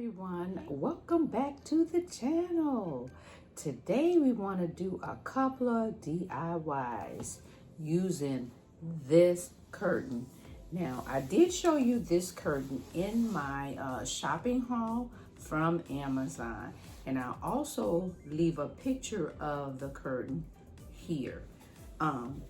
everyone, welcome back to the channel. Today we want to do a couple of DIYs using this curtain. Now I did show you this curtain in my shopping haul from Amazon, and I'll also leave a picture of the curtain here.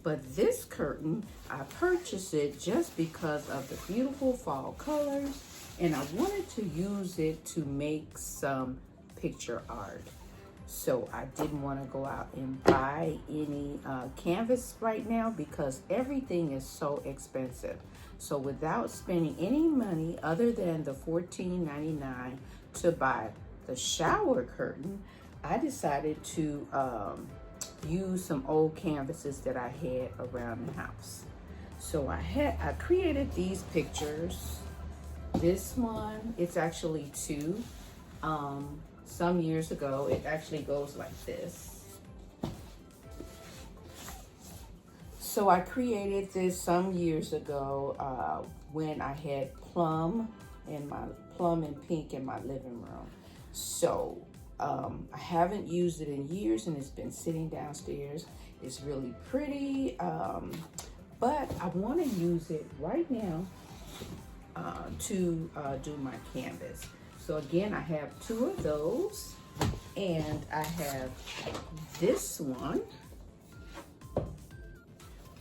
But this curtain, I purchased it just because of the beautiful fall colors, and I wanted to use it to make some picture art. So I didn't want to go out and buy any canvas right now because everything is so expensive. So without spending any money other than the $14.99 to buy the shower curtain, I decided to use some old canvases that I had around the house. So I created these pictures. This one, it's actually two. Some years ago, it actually goes like this. So I created this some years ago when I had plum and pink in my living room. So I haven't used it in years, and it's been sitting downstairs. It's really pretty, but I want to use it right now to do my canvas. So again, I have two of those, and I have this one,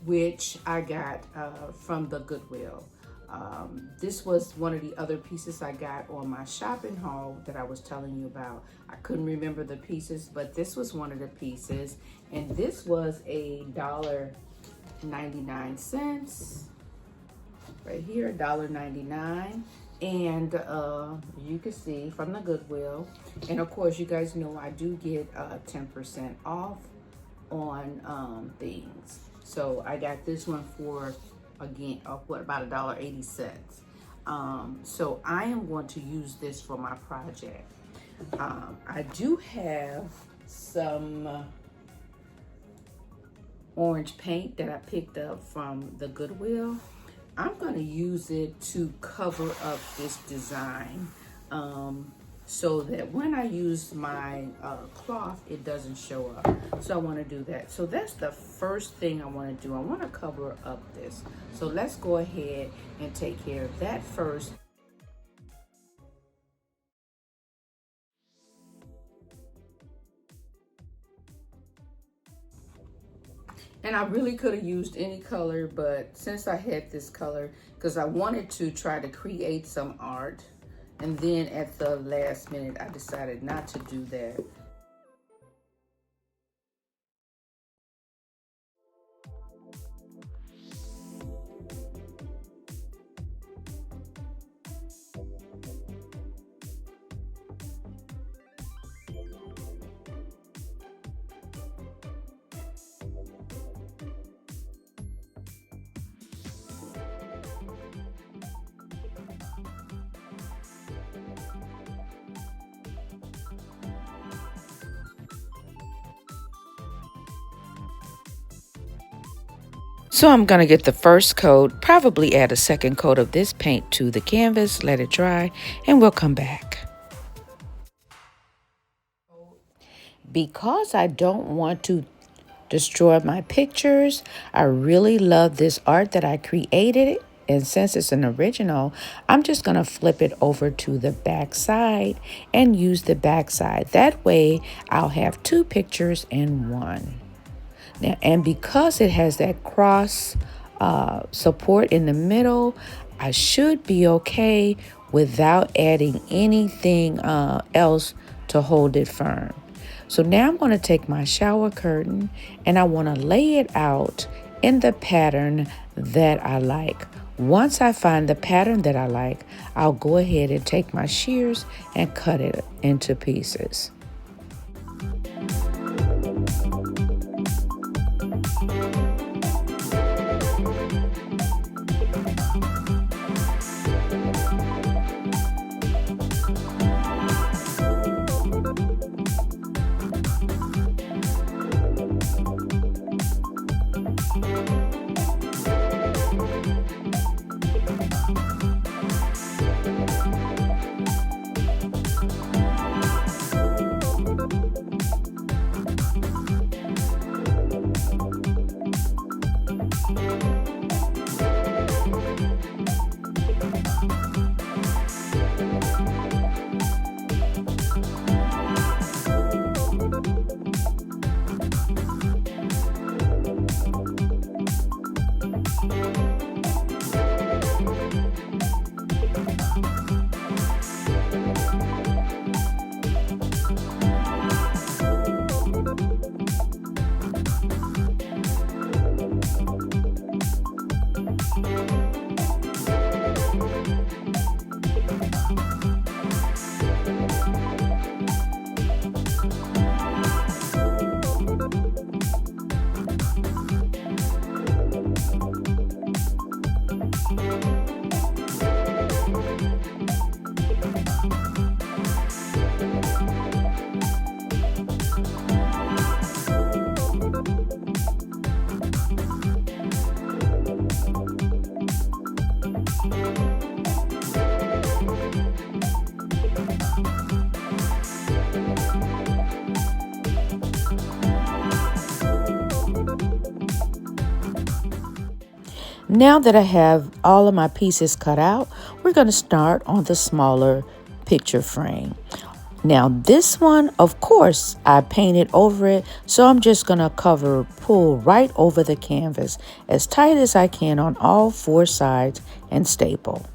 which I got from the Goodwill. This was one of the other pieces I got on my shopping haul that I was telling you about. I couldn't remember the pieces, but this was one of the pieces, and this was $1.99 right here, $1.99. And you can see from the Goodwill, and of course you guys know I do get 10% off on things. So I got this one for, again, about $1.80. So I am going to use this for my project. I do have some orange paint that I picked up from the Goodwill. I'm going to use it to cover up this design so that when I use my cloth, it doesn't show up. So I want to do that. So that's the first thing I want to do. I want to cover up this. So let's go ahead and take care of that first. And I really could have used any color, but since I had this color, because I wanted to try to create some art, and then at the last minute, I decided not to do that. So I'm going to get the first coat, probably add a second coat of this paint to the canvas, let it dry, and we'll come back. Because I don't want to destroy my pictures, I really love this art that I created, and since it's an original, I'm just going to flip it over to the back side and use the back side. That way, I'll have two pictures in one. Now, and because it has that cross support in the middle, I should be okay without adding anything else to hold it firm. So now I'm going to take my shower curtain and I want to lay it out in the pattern that I like. Once I find the pattern that I like, I'll go ahead and take my shears and cut it into pieces. Now that I have all of my pieces cut out, we're going to start on the smaller picture frame. Now this one, of course, I painted over it, so I'm just going to pull right over the canvas as tight as I can on all four sides and staple.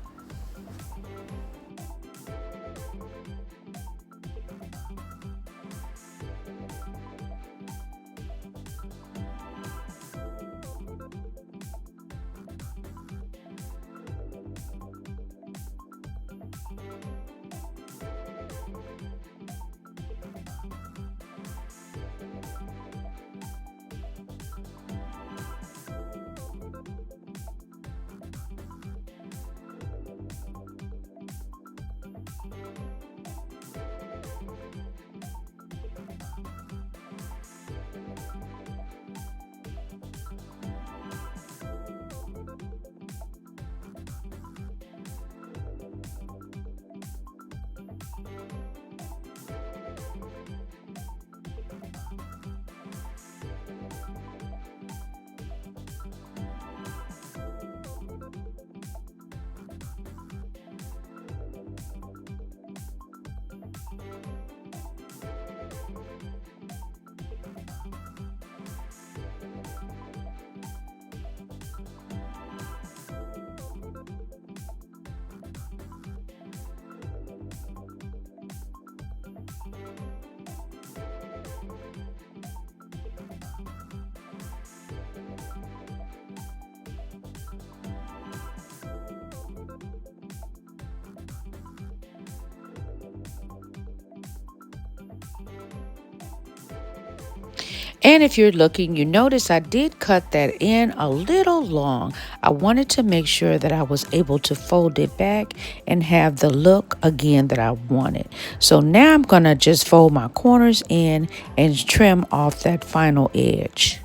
And if you're looking, you notice I did cut that in a little long. I wanted to make sure that I was able to fold it back and have the look again that I wanted. So now I'm going to just fold my corners in and trim off that final edge.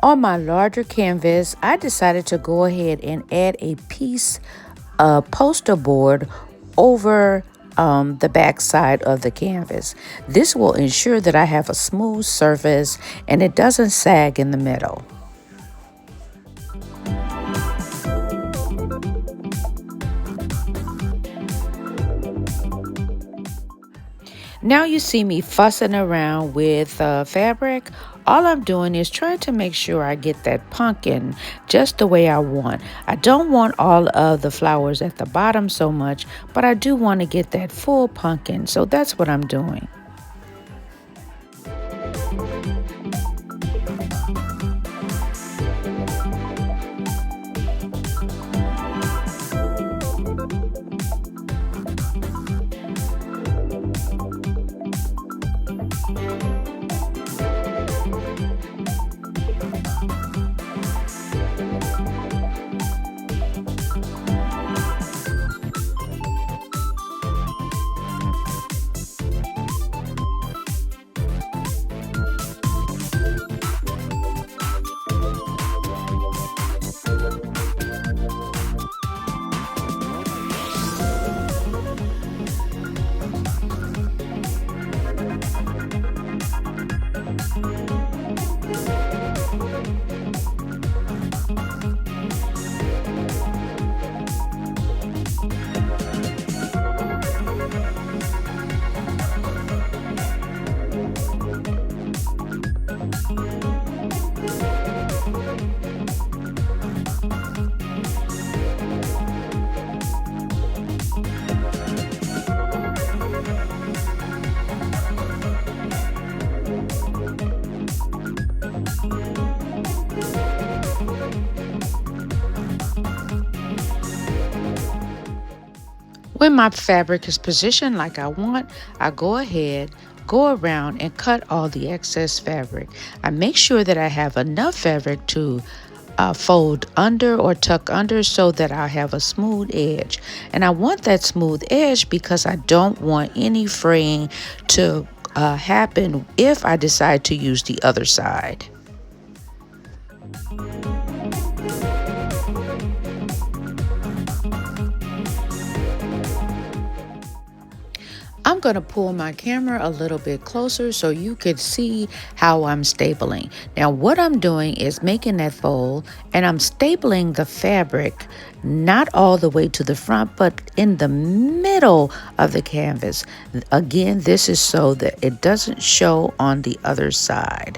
On my larger canvas, I decided to go ahead and add a piece of poster board over the back side of the canvas. This will ensure that I have a smooth surface and it doesn't sag in the middle. Now you see me fussing around with fabric. All I'm doing is trying to make sure I get that pumpkin just the way I want. I don't want all of the flowers at the bottom so much, but I do want to get that full pumpkin, so that's what I'm doing. When my fabric is positioned like I want, I go ahead, go around and cut all the excess fabric. I make sure that I have enough fabric to fold under or tuck under so that I have a smooth edge. And I want that smooth edge because I don't want any fraying to happen if I decide to use the other side. I'm going to pull my camera a little bit closer so you could see how I'm stapling. Now what I'm doing is making that fold, and I'm stapling the fabric not all the way to the front but in the middle of the canvas. Again, this is so that it doesn't show on the other side.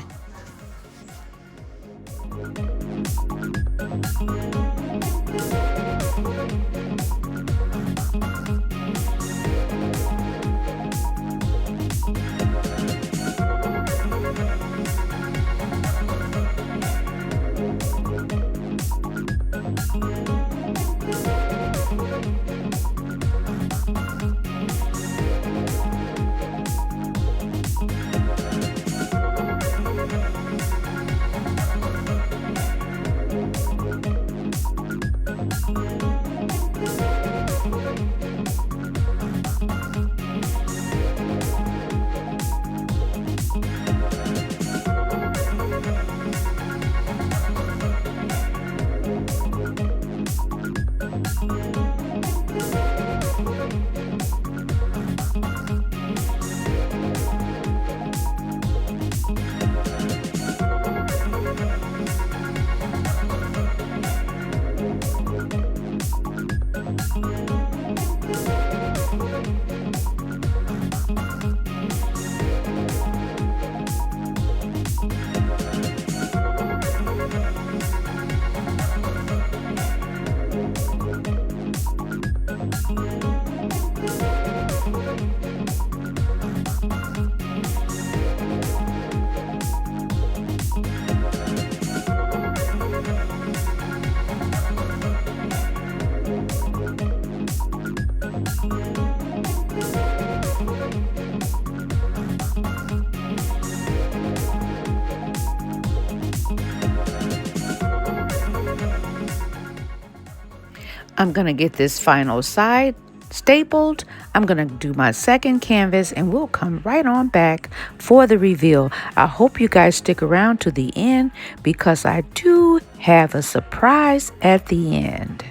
I'm going to get this final side stapled. I'm going to do my second canvas and we'll come right on back for the reveal. I hope you guys stick around to the end because I do have a surprise at the end.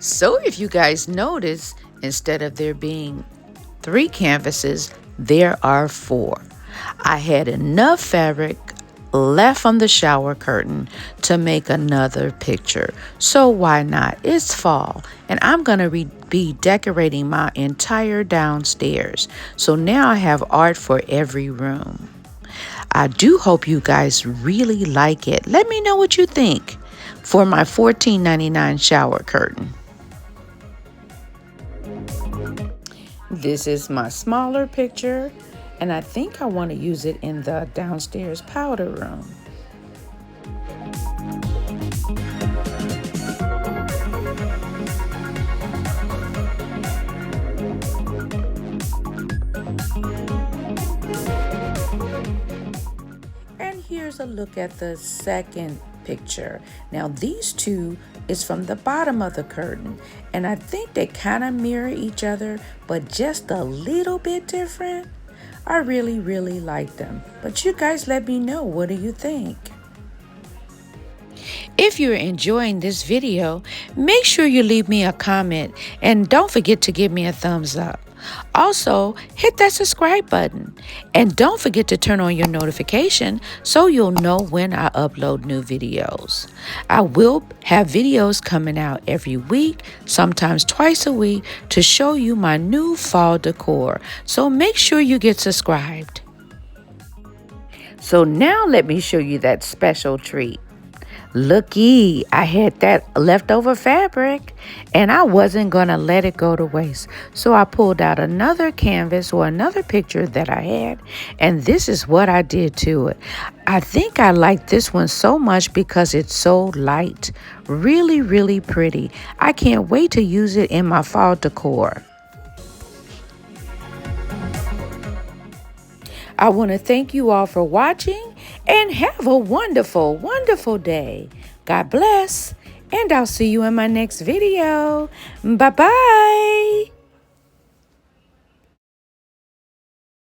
So if you guys notice, instead of there being 3 canvases, there are 4. I had enough fabric left on the shower curtain to make another picture. So why not? It's fall and I'm going to be decorating my entire downstairs. So now I have art for every room. I do hope you guys really like it. Let me know what you think for my $14.99 shower curtain. This is my smaller picture, and I think I want to use it in the downstairs powder room. And here's a look at the second picture. Now these two is from the bottom of the curtain, and I think they kind of mirror each other, but just a little bit different. I really like them, but you guys let me know, what do you think? If you're enjoying this video, make sure you leave me a comment and don't forget to give me a thumbs up. Also, hit that subscribe button and don't forget to turn on your notification so you'll know when I upload new videos. I will have videos coming out every week, sometimes twice a week, to show you my new fall decor. So make sure you get subscribed. So now let me show you that special treat. Looky, I had that leftover fabric and I wasn't going to let it go to waste. So I pulled out another canvas or another picture that I had, and this is what I did to it. I think I like this one so much because it's so light. Really, really pretty. I can't wait to use it in my fall decor. I want to thank you all for watching and have a wonderful, wonderful day. God bless, and I'll see you in my next video. Bye-bye.